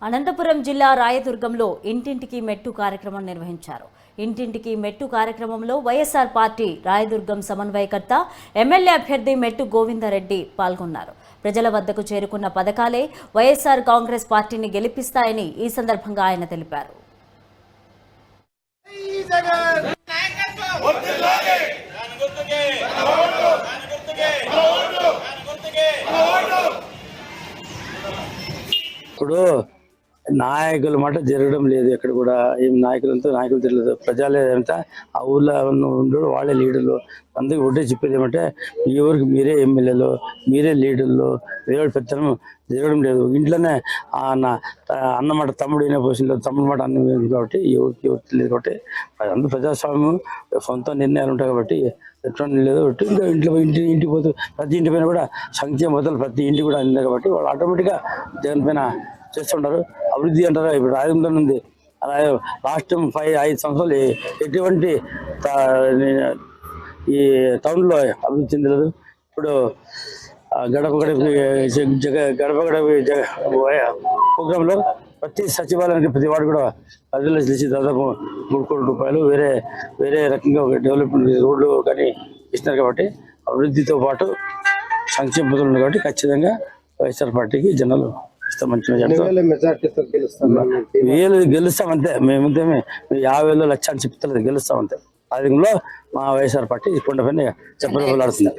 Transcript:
అనంతపురం జిల్లా రాయదుర్గంలో ఇంటింటికి మెట్టు కార్యక్రమం నిర్వహించారు. ఇంటింటికి మెట్టు కార్యక్రమంలో వైఎస్ఆర్ పార్టీ రాయదుర్గం సమన్వయకర్త ఎమ్మెల్యే అభ్యర్థి మెట్టు గోవిందరెడ్డి పాల్గొన్నారు. ప్రజల వద్దకు చేరుకున్న పథకాలే వైఎస్ఆర్ కాంగ్రెస్ పార్టీని గెలిపిస్తాయని ఈ సందర్భంగా ఆయన తెలిపారు. ఇప్పుడు నాయకుల మాట జరగడం లేదు. ఎక్కడ కూడా ఏం నాయకులు తెలియదు. ప్రజలేదంతా ఆ ఊర్లో ఉండడు, వాళ్ళే లీడర్లు. అందరికి ఒకటే చెప్పేది ఏమంటే మీ ఊరికి మీరే ఎమ్మెల్యేలు, మీరే లీడర్లు, వేరే పెత్తనం జరగడం లేదు. ఇంట్లోనే అన్నమాట తమ్ముడు అయినా పోసిన తమ్ముడు మాట అన్నం కాబట్టి ఎవరికి తెలియదు. కాబట్టి అందరూ ప్రజాస్వామ్యం సొంత నిర్ణయాలు ఉంటాయి కాబట్టి ఎటువంటి లేదు. ఇంకా ఇంటికి పోతూ ప్రతి ఇంటి పైన కూడా సంక్షేమ మొదలు ప్రతి ఇంటికి కూడా అందింది కాబట్టి వాళ్ళు ఆటోమేటిక్గా జగన్ పైన చేస్తుంటారు. అభివృద్ధి అంటారు. ఇప్పుడు రాజంలో ఉంది. అలాగే లాస్ట్ 5 సంవత్సరాలు ఎటువంటి ఈ టౌన్లో అభివృద్ధి చెందలేదు. ఇప్పుడు గడప ప్రోగ్రాంలో ప్రతి సచివాలయానికి ప్రతి వాడు కూడా 10 లక్షలు ఇచ్చి దాదాపు 3 కోట్ల రూపాయలు వేరే రకంగా డెవలప్మెంట్ రోడ్లు కానీ ఇస్తున్నారు. కాబట్టి అభివృద్ధితో పాటు సంక్షేమ పథకాలు ఉన్నాయి. కాబట్టి ఖచ్చితంగా వైఎస్ఆర్ పార్టీకి జనాలు గెలుస్తామంతే. మేమంతే 50,000 లక్ష అని చెప్తలేదు, గెలుస్తామంతే. అధికంలో మా వైఎస్ఆర్ పార్టీ కొండ పైన చెప్పడం ఆడుతుంది.